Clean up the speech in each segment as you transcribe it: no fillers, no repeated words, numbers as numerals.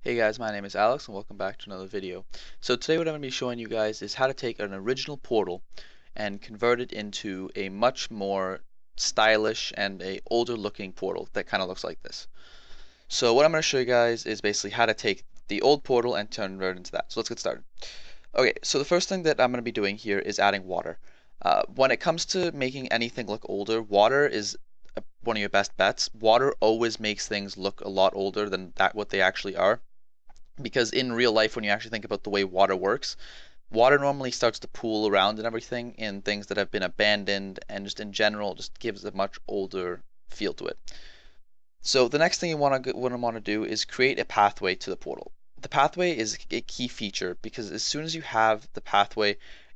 Hey guys, my name is Alex and welcome back to another video. So today what I'm going to be showing you guys is how to take an original portal and convert it into a much more stylish and a older looking portal that kind of looks like this. So what I'm going to show you guys is basically how to take the old portal and convert it into that. So let's get started. Okay, so the first thing that I'm going to be doing here is adding water. When it comes to making anything look older, water is one of your best bets. Water always makes things look a lot older than what they actually are. Because in real life, when you actually think about the way water works, water normally starts to pool around and everything in things that have been abandoned, and just in general just gives a much older feel to it. So the next thing you want to do is create a pathway to the portal. The pathway is a key feature because as soon as you have the pathway,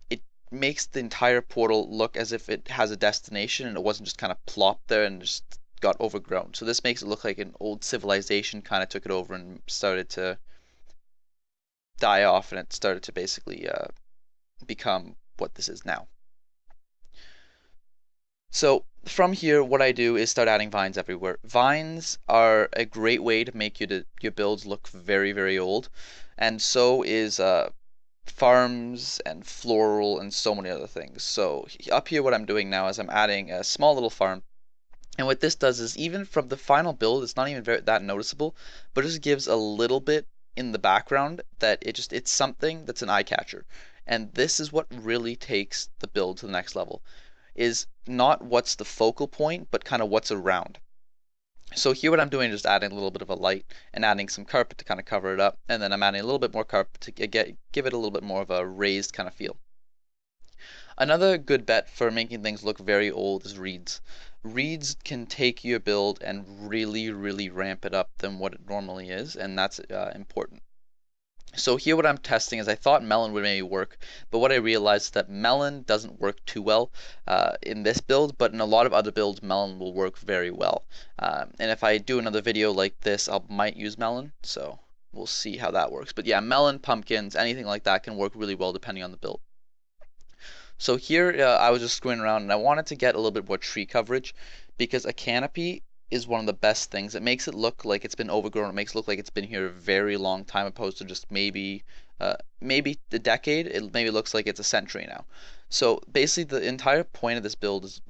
it makes the entire portal look as if it has a destination and it wasn't just kind of plopped there and just got overgrown. So this makes it look like an old civilization kind of took it over and started to die off, and it started to basically become what this is now. So from here, what I do is start adding vines everywhere. Vines are a great way to make your builds look very, very old, and so is farms and floral and so many other things. So up here, what I'm doing now is I'm adding a small little farm. And what this does is even from the final build, it's not even that noticeable, but it just gives a little bit in the background that it's something that's an eye catcher. And this is what really takes the build to the next level, is not what's the focal point, but kind of what's around. So here what I'm doing is just adding a little bit of a light and adding some carpet to kind of cover it up, and then I'm adding a little bit more carpet to give it a little bit more of a raised kind of feel. Another good bet for making things look very old is reeds. Reeds can take your build and really, really ramp it up than what it normally is, and that's important. So here what I'm testing is I thought melon would maybe work, but what I realized is that melon doesn't work too well in this build, but in a lot of other builds melon will work very well. And if I do another video like this, I might use melon, so we'll see how that works. But yeah, melon, pumpkins, anything like that can work really well depending on the build. So here I was just screwing around and I wanted to get a little bit more tree coverage because a canopy is one of the best things. It makes it look like it's been overgrown. It makes it look like it's been here a very long time opposed to just maybe a decade. It maybe looks like it's a century now. So basically the entire point of this build is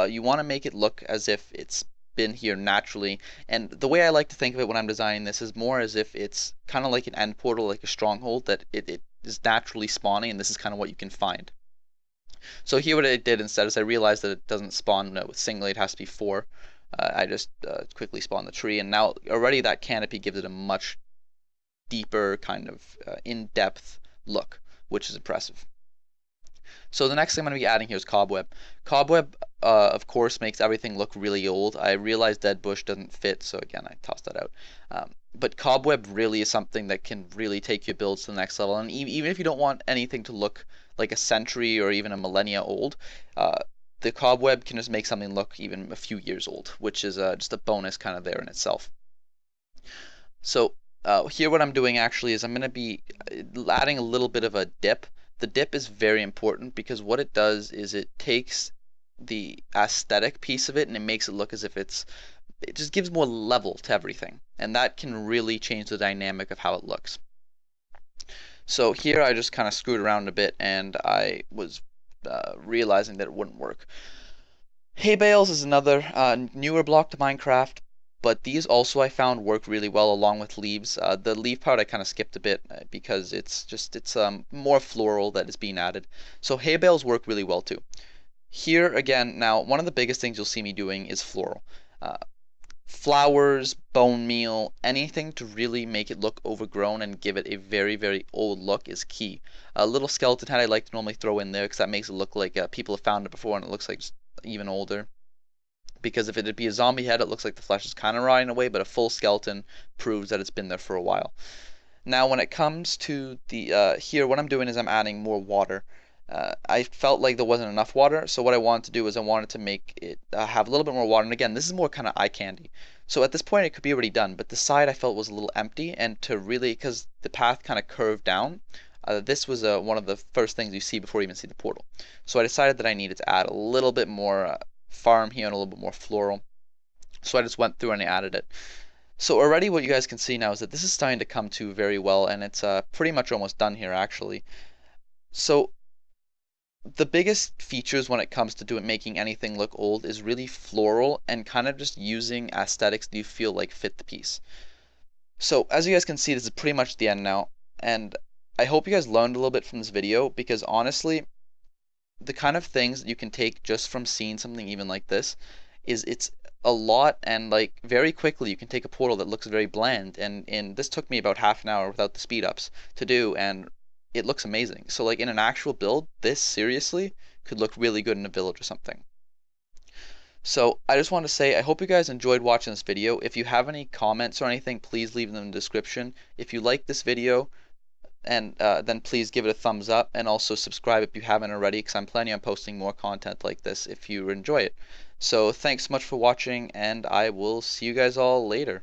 you want to make it look as if it's been here naturally. And the way I like to think of it when I'm designing this is more as if it's kind of like an end portal, like a stronghold that it is naturally spawning, and this is kind of what you can find. So here what I did instead is I realized that it doesn't spawn with singly, it has to be 4. I just quickly spawned the tree, and now already that canopy gives it a much deeper kind of in-depth look, which is impressive. So the next thing I'm going to be adding here is Cobweb. Cobweb, of course, makes everything look really old. I realized Dead Bush doesn't fit, so again, I tossed that out. But Cobweb really is something that can really take your builds to the next level. And even if you don't want anything to look like a century or even a millennia old, the Cobweb can just make something look even a few years old, which is just a bonus kind of there in itself. So here what I'm doing actually is I'm going to be adding a little bit of a dip. The dip is very important because what it does is it takes the aesthetic piece of it and it makes it look as if it just gives more level to everything, and that can really change the dynamic of how it looks. So here I just kind of screwed around a bit and I was realizing that it wouldn't work. Hay bales is another newer block to Minecraft, but these also I found work really well along with leaves. The leaf part I kind of skipped a bit because it's more floral that is being added. So hay bales work really well too. Here again, now one of the biggest things you'll see me doing is floral. Flowers, bone meal, anything to really make it look overgrown and give it a very, very old look is key. A little skeleton head I like to normally throw in there because that makes it look like people have found it before and it looks like even older. Because if it'd be a zombie head, it looks like the flesh is kind of rotting away, but a full skeleton proves that it's been there for a while. Now when it comes to the here, what I'm doing is I'm adding more water. I felt like there wasn't enough water, so what I wanted to do is I wanted to make it have a little bit more water. And again, this is more kind of eye candy. So at this point it could be already done, but the side I felt was a little empty, and to really, because the path kind of curved down, this was one of the first things you see before you even see the portal. So I decided that I needed to add a little bit more farm here and a little bit more floral. So I just went through and I added it. So already what you guys can see now is that this is starting to come to very well, and it's pretty much almost done here actually. So the biggest features when it comes to making anything look old is really floral and kind of just using aesthetics that you feel like fit the piece. So as you guys can see, this is pretty much the end now, and I hope you guys learned a little bit from this video because honestly, the kind of things that you can take just from seeing something even like this is it's a lot, and like very quickly you can take a portal that looks very bland, and this took me about half an hour without the speed ups to do, and it looks amazing. So like in an actual build, this seriously could look really good in a village or something. So I just want to say I hope you guys enjoyed watching this video. If you have any comments or anything, please leave them in the description. If you like this video, and then please give it a thumbs up, and also subscribe if you haven't already, because I'm planning on posting more content like this if you enjoy it. So thanks so much for watching, and I will see you guys all later.